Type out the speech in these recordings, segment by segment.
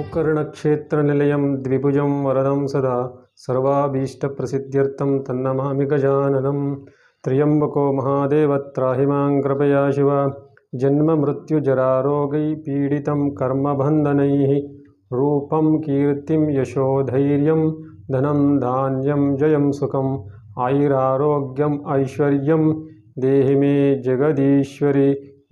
गोकर्णक्षेत्रनिलयं द्विभुजं वरदं सदा सर्वाभीष्टप्रसिद्ध्यर्थं तन्नमामि गजाननं त्र्यम्बको महादेव त्राहि मां कृपया शिव जन्ममृत्युजरारोगैः पीडितं कर्मबन्धनैः रूपं कीर्तिं यशो धैर्यं धनं धान्यं जयं सुखम् आयुरारोग्यम् ऐश्वर्यं देहि मे जगदीश्वरि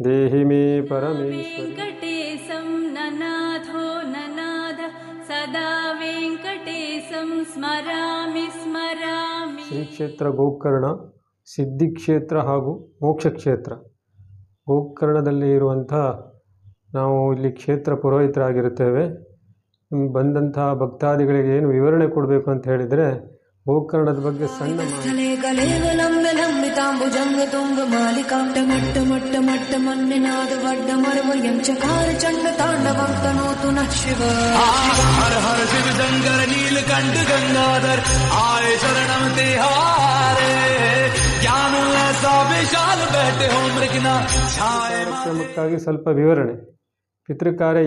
देहि मे परमेश्वरि। वेंकटेशं ननाथो ननाथ सदा वेंकटेशं स्मरामि स्मरामि। ಶ್ರೀ ಕ್ಷೇತ್ರ ಗೋಕರ್ಣ ಸಿದ್ಧಿ ಕ್ಷೇತ್ರ ಹಾಗೂ ಮೋಕ್ಷ ಕ್ಷೇತ್ರ. ಗೋಕರ್ಣದಲ್ಲಿ ಇರುವಂಥ ನಾವು ಇಲ್ಲಿ ಕ್ಷೇತ್ರ ಪುರೋಹಿತರಾಗಿರುತ್ತೇವೆ. ಬಂದಂಥ ಭಕ್ತಾದಿಗಳಿಗೆ ಏನು ವಿವರಣೆ ಕೊಡಬೇಕು ಅಂತ ಹೇಳಿದರೆ ಗೋಕರ್ಣದ ಬಗ್ಗೆ ಸಣ್ಣ ಕಾರ್ಯಕ್ರಮಕ್ಕಾಗಿ ಸ್ವಲ್ಪ ವಿವರಣೆ. ಪಿತೃಕಾರ್ಯ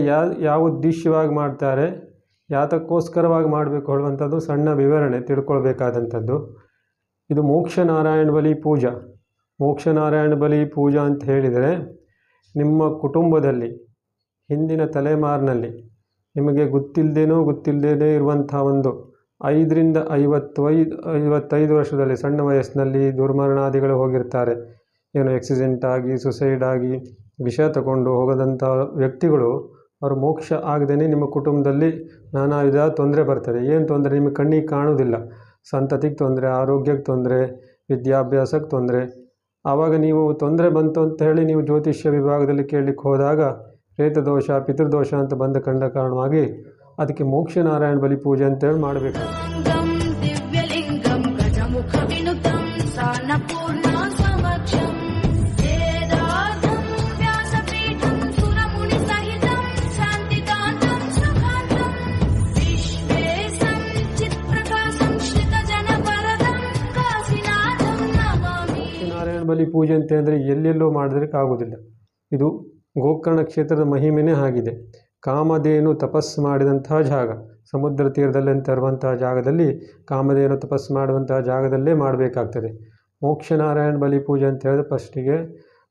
ಯಾವ ಉದ್ದೇಶವಾಗಿ ಮಾಡ್ತಾರೆ, ಯಾತಕ್ಕೋಸ್ಕರವಾಗಿ ಮಾಡಬೇಕು ಹೇಳುವಂಥದ್ದು ಸಣ್ಣ ವಿವರಣೆ ತಿಳ್ಕೊಳ್ಬೇಕಾದಂಥದ್ದು. ಇದು ಮೋಕ್ಷನಾರಾಯಣ ಬಲಿ ಪೂಜಾ. ಮೋಕ್ಷನಾರಾಯಣ ಬಲಿ ಪೂಜಾ ಅಂತ ಹೇಳಿದರೆ ನಿಮ್ಮ ಕುಟುಂಬದಲ್ಲಿ ಹಿಂದಿನ ತಲೆಮಾರಿನಲ್ಲಿ ನಿಮಗೆ ಗೊತ್ತಿಲ್ಲದೇ ಇರುವಂಥ ಒಂದು 5 ರಿಂದ 55 ವರ್ಷದಲ್ಲಿ ಸಣ್ಣ ವಯಸ್ಸಿನಲ್ಲಿ ದುರ್ಮರಣಾದಿಗಳು ಹೋಗಿರ್ತಾರೆ. ಏನು ಆಕ್ಸಿಡೆಂಟ್ ಆಗಿ ಸುಸೈಡ್ ಆಗಿ ವಿಷ ತಗೊಂಡು ಹೋಗದಂಥ ವ್ಯಕ್ತಿಗಳು ಅವರು ಮೋಕ್ಷ ಆಗದೇ ನಿಮ್ಮ ಕುಟುಂಬದಲ್ಲಿ ನಾನಾ ವಿಧ ತೊಂದರೆ ಬರ್ತದೆ. ಏನು ತೊಂದರೆ? ನಿಮಗೆ ಕಣ್ಣಿಗೆ ಕಾಣುವುದಿಲ್ಲ, ಸಂತತಿಗೆ ತೊಂದರೆ, ಆರೋಗ್ಯಕ್ಕೆ ತೊಂದರೆ, ವಿದ್ಯಾಭ್ಯಾಸಕ್ಕೆ ತೊಂದರೆ. ಆವಾಗ ನೀವು ತೊಂದರೆ ಬಂತು ಅಂತ ಹೇಳಿ ನೀವು ಜ್ಯೋತಿಷ್ಯ ವಿಭಾಗದಲ್ಲಿ ಕೇಳಲಿಕ್ಕೆ ಹೋದಾಗ ಪ್ರೇತದೋಷ ಪಿತೃದೋಷ ಅಂತ ಬಂದ ಕಂಡ ಕಾರಣವಾಗಿ ಅದಕ್ಕೆ ಮೋಕ್ಷನಾರಾಯಣ ಬಲಿ ಪೂಜೆ ಅಂತೇಳಿ ಮಾಡಬೇಕು. ಬಲಿ ಪೂಜೆ ಅಂತ ಅಂದರೆ ಎಲ್ಲೆಲ್ಲೋ ಮಾಡೋದಕ್ಕೆ ಆಗೋದಿಲ್ಲ. ಇದು ಗೋಕರ್ಣ ಕ್ಷೇತ್ರದ ಮಹಿಮೆನೇ ಆಗಿದೆ. ಕಾಮಧೇನು ತಪಸ್ಸು ಮಾಡಿದಂತಹ ಜಾಗ, ಸಮುದ್ರ ತೀರದಲ್ಲಿ ಅಂತ ಇರುವಂತಹ ಜಾಗದಲ್ಲಿ ಕಾಮಧೇನು ತಪಸ್ಸು ಮಾಡುವಂತಹ ಜಾಗದಲ್ಲೇ ಮಾಡಬೇಕಾಗ್ತದೆ. ಮೋಕ್ಷನಾರಾಯಣ ಬಲಿ ಪೂಜೆ ಅಂತ ಹೇಳಿದ್ರೆ ಫಸ್ಟಿಗೆ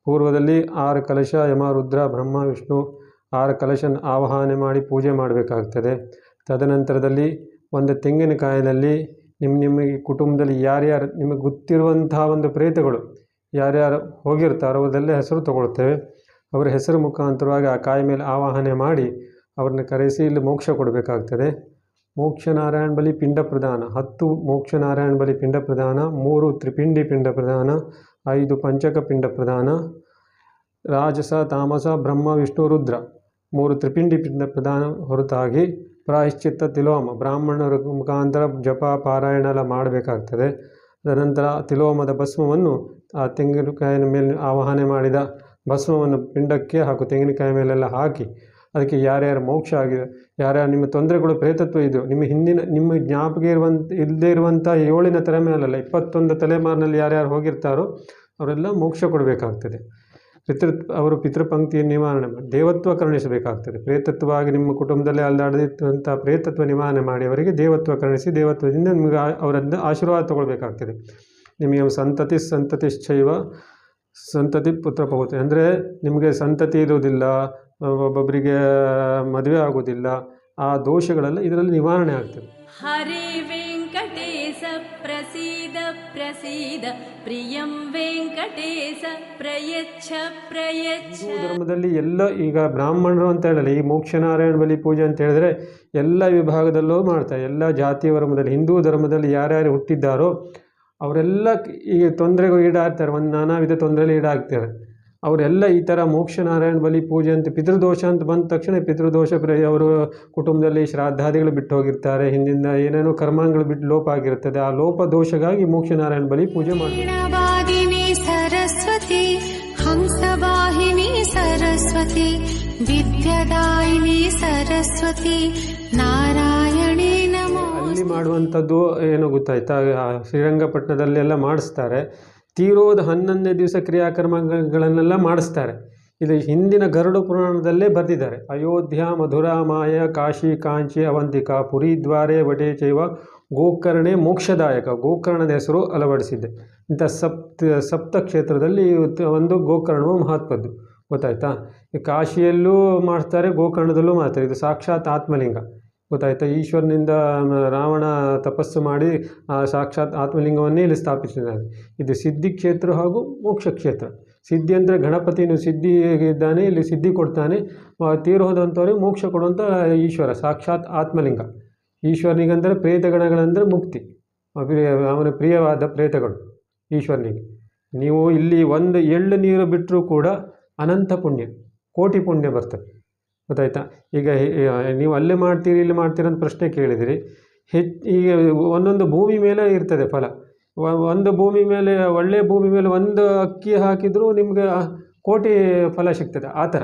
ಪೂರ್ವದಲ್ಲಿ 6 ಕಲಶ ಯಮ ರುದ್ರ ಬ್ರಹ್ಮ ವಿಷ್ಣು 6 ಕಲಶನ ಆವಾಹನೆ ಮಾಡಿ ಪೂಜೆ ಮಾಡಬೇಕಾಗ್ತದೆ. ತದನಂತರದಲ್ಲಿ ಒಂದು ತೆಂಗಿನಕಾಯಿನಲ್ಲಿ ನಿಮ್ಮ ಕುಟುಂಬದಲ್ಲಿ ಯಾರ್ಯಾರು ನಿಮಗೆ ಗೊತ್ತಿರುವಂತಹ ಒಂದು ಪ್ರೇತಗಳು ಯಾರ್ಯಾರು ಹೋಗಿರ್ತಾರೋ ಅವರದಲ್ಲೇ ಹೆಸರು ತಗೊಳ್ತೇವೆ. ಅವರ ಹೆಸರು ಮುಖಾಂತರವಾಗಿ ಆ ಕಾಯಿ ಮೇಲೆ ಆವಾಹನೆ ಮಾಡಿ ಅವ್ರನ್ನ ಕರೆಸಿ ಇಲ್ಲಿ ಮೋಕ್ಷ ಕೊಡಬೇಕಾಗ್ತದೆ. ಮೋಕ್ಷನಾರಾಯಣ ಬಲಿ ಪಿಂಡ ಪ್ರದಾನ 10 ಮೋಕ್ಷನಾರಾಯಣ ಬಲಿ ಪಿಂಡ ಪ್ರದಾನ, 3 ತ್ರಿಪಿಂಡಿ ಪಿಂಡ ಪ್ರದಾನ, 5 ಪಂಚಕ ಪಿಂಡ ಪ್ರದಾನ, ರಾಜಸ ತಾಮಸ ಬ್ರಹ್ಮ ವಿಷ್ಣು ರುದ್ರ 3 ತ್ರಿಪಿಂಡಿ ಪಿಂಡ ಪ್ರದಾನ ಹೊರತಾಗಿ ಪ್ರಾಯಶ್ಚಿತ್ತ ತಿಲೋಮ ಬ್ರಾಹ್ಮಣರ ಮುಖಾಂತರ ಜಪ ಪಾರಾಯಣ ಎಲ್ಲ ಮಾಡಬೇಕಾಗ್ತದೆ. ತದನಂತರ ತಿಲೋಮದ ಭಸ್ಮವನ್ನು ಆ ತೆಂಗಿನಕಾಯಿನ ಮೇಲೆ ಆವಾಹನೆ ಮಾಡಿದ ಭಸ್ಮವನ್ನು ಪಿಂಡಕ್ಕೆ ಹಾಗೂ ತೆಂಗಿನಕಾಯಿ ಮೇಲೆಲ್ಲ ಹಾಕಿ ಅದಕ್ಕೆ ಯಾರ್ಯಾರು ಮೋಕ್ಷ ಆಗಿದೆ, ಯಾರ್ಯಾರು ನಿಮ್ಮ ತೊಂದರೆಗಳು ಪ್ರೇತತ್ವ ಇದು ನಿಮ್ಮ ಜ್ಞಾಪಕ ಇಲ್ಲದೇ ಇರುವಂಥ 7ನೇ ತಲೆಮಾರಲ್ಲ 21 ತಲೆಮಾರಿನಲ್ಲಿ ಯಾರ್ಯಾರು ಹೋಗಿರ್ತಾರೋ ಅವರೆಲ್ಲ ಮೋಕ್ಷ ಕೊಡಬೇಕಾಗ್ತದೆ. ಅವರು ಪಿತೃಪಂಕ್ತಿಯ ನಿವಾರಣೆ ಮಾಡಿ ದೇವತ್ವ ಕರುಣಿಸಬೇಕಾಗ್ತದೆ. ಪ್ರೇತತ್ವವಾಗಿ ನಿಮ್ಮ ಕುಟುಂಬದಲ್ಲೇ ಅಲ್ಲಾಡದಿದ್ದಂಥ ಪ್ರೇತತ್ವ ನಿವಾರಣೆ ಮಾಡಿ ಅವರಿಗೆ ದೇವತ್ವ ಕರುಣಿಸಿ ದೇವತ್ವದಿಂದ ನಿಮಗೆ ಅವರಿಂದ ಆಶೀರ್ವಾದ ತಗೊಳ್ಬೇಕಾಗ್ತದೆ. ನಿಮಗೆ ಸಂತತಿಶ್ಚೈವ ಸಂತತಿ ಪುತ್ರ ಪೌತ್ರ ಅಂದರೆ ನಿಮಗೆ ಸಂತತಿ ಇರುವುದಿಲ್ಲ, ಒಬ್ಬೊಬ್ಬರಿಗೆ ಮದುವೆ ಆಗೋದಿಲ್ಲ, ಆ ದೋಷಗಳೆಲ್ಲ ಇದರಲ್ಲಿ ನಿವಾರಣೆ ಆಗ್ತದೆ. ಹರೇ ವೆಂಕಟೇಶ ಪ್ರಸೀದ ಪ್ರಸೀದ ಪ್ರಿಯಂ ವೆಂಕಟೇಶ ಪ್ರಯಚ್ಛ ಪ್ರಯಚ್ಛ. ಹಿಂದೂ ಧರ್ಮದಲ್ಲಿ ಎಲ್ಲ ಈಗ ಬ್ರಾಹ್ಮಣರು ಅಂತ ಹೇಳಲ್ಲ, ಈ ಮೋಕ್ಷನಾರಾಯಣ ಬಲಿ ಪೂಜೆ ಅಂತ ಹೇಳಿದ್ರೆ ಎಲ್ಲ ವಿಭಾಗದಲ್ಲೂ ಮಾಡ್ತಾರೆ. ಎಲ್ಲ ಜಾತಿ ಧರ್ಮದಲ್ಲಿ ಹಿಂದೂ ಧರ್ಮದಲ್ಲಿ ಯಾರ್ಯಾರು ಹುಟ್ಟಿದ್ದಾರೋ ಅವರೆಲ್ಲ ಈ ತೊಂದರೆಗೂ ಈಡಾಗ್ತಾರೆ, ಒಂದು ನಾನಾ ವಿಧ ತೊಂದರೆಯಲ್ಲಿ ಈಡಾಗ್ತಾರೆ. ಅವರೆಲ್ಲ ಈ ಥರ ಮೋಕ್ಷನಾರಾಯಣ ಬಲಿ ಪೂಜೆ ಅಂತ ಪಿತೃದೋಷ ಅಂತ ಬಂದ ತಕ್ಷಣ ಪಿತೃದೋಷ ಅವರು ಕುಟುಂಬದಲ್ಲಿ ಶ್ರಾದ್ದಾದಿಗಳು ಬಿಟ್ಟು ಹೋಗಿರ್ತಾರೆ, ಹಿಂದಿಂದ ಏನೇನೋ ಕರ್ಮಾಂಗಗಳು ಬಿಟ್ಟು ಲೋಪ ಆಗಿರ್ತದೆ. ಆ ಲೋಪ ದೋಷಗಾಗಿ ಮೋಕ್ಷನಾರಾಯಣ ಬಲಿ ಪೂಜೆ ಮಾಡ್ತಾರೆ. ಸರಸ್ವತಿ ಹಂಸವಾಹಿನಿ ಸರಸ್ವತಿ ವಿದ್ಯಾದಾಯಿನಿ ಸರಸ್ವತಿ ನಾರಾಯಣಿ ನಮೋ. ಅಲ್ಲಿ ಮಾಡುವಂಥದ್ದು ಏನೋ ಗೊತ್ತಾಯ್ತಾ, ಶ್ರೀರಂಗಪಟ್ಟಣದಲ್ಲೆಲ್ಲ ಮಾಡಿಸ್ತಾರೆ. ತೀರೋದ 11ನೇ ದಿವಸ ಕ್ರಿಯಾಕರ್ಮಗಳನ್ನೆಲ್ಲ ಮಾಡಿಸ್ತಾರೆ. ಇದು ಹಿಂದಿನ ಗರುಡ ಪುರಾಣದಲ್ಲೇ ಬರೆದಿದ್ದಾರೆ. ಅಯೋಧ್ಯ ಮಧುರಾ ಮಾಯ ಕಾಶಿ ಕಾಂಚಿ ಅವಂತಿಕಾ ಪುರಿ ದ್ವಾರೆ ವಟೇ ಚೈವ ಗೋಕರ್ಣೆ ಮೋಕ್ಷದಾಯಕ. ಗೋಕರ್ಣದ ಹೆಸರು ಅಳವಡಿಸಿದ್ದೆ. ಇಂಥ ಸಪ್ತ ಕ್ಷೇತ್ರದಲ್ಲಿ ಒಂದು ಗೋಕರ್ಣವು ಮಹತ್ವದ್ದು, ಗೊತ್ತಾಯ್ತಾ. ಈ ಕಾಶಿಯಲ್ಲೂ ಮಾಡ್ತಾರೆ, ಗೋಕರ್ಣದಲ್ಲೂ ಮಾಡ್ತಾರೆ. ಇದು ಸಾಕ್ಷಾತ್ ಆತ್ಮಲಿಂಗ, ಗೊತ್ತಾಯ್ತಾ. ಈಶ್ವರನಿಂದ ರಾವಣ ತಪಸ್ಸು ಮಾಡಿ ಸಾಕ್ಷಾತ್ ಆತ್ಮಲಿಂಗವನ್ನೇ ಇಲ್ಲಿ ಸ್ಥಾಪಿಸಿದ್ದಾನೆ. ಇದು ಸಿದ್ಧಿ ಕ್ಷೇತ್ರ ಹಾಗೂ ಮೋಕ್ಷ ಕ್ಷೇತ್ರ. ಸಿದ್ಧಿ ಅಂದರೆ ಗಣಪತಿನು ಸಿದ್ಧಿ ಇದ್ದಾನೆ, ಇಲ್ಲಿ ಸಿದ್ಧಿ ಕೊಡ್ತಾನೆ. ತೀರು ಹೋದಂಥವ್ರಿಗೆ ಮೋಕ್ಷ ಕೊಡುವಂಥ ಈಶ್ವರ ಸಾಕ್ಷಾತ್ ಆತ್ಮಲಿಂಗ. ಈಶ್ವರನಿಗಂದರೆ ಪ್ರೇತಗಣಗಳಂದರೆ ಮುಕ್ತಿ, ಅವನ ಪ್ರಿಯವಾದ ಪ್ರೇತಗಳು ಈಶ್ವರನಿಗೆ. ನೀವು ಇಲ್ಲಿ ಒಂದು ಎಳ್ಳು ನೀರು ಬಿಟ್ಟರೂ ಕೂಡ ಅನಂತ ಪುಣ್ಯ, ಕೋಟಿ ಪುಣ್ಯ ಬರ್ತದೆ, ಗೊತ್ತಾಯ್ತಾ. ಈಗ ನೀವು ಅಲ್ಲೇ ಮಾಡ್ತೀರಿ ಇಲ್ಲಿ ಮಾಡ್ತೀರಿ ಅಂತ ಪ್ರಶ್ನೆ ಕೇಳಿದಿರಿ. ಈಗ ಒಂದೊಂದು ಭೂಮಿ ಮೇಲೆ ಇರ್ತದೆ ಫಲ. ಒಂದು ಭೂಮಿ ಮೇಲೆ, ಒಳ್ಳೆಯ ಭೂಮಿ ಮೇಲೆ ಒಂದು ಅಕ್ಕಿ ಹಾಕಿದರೂ ನಿಮ್ಗೆ ಕೋಟಿ ಫಲ ಸಿಗ್ತದೆ. ಆ ಥರ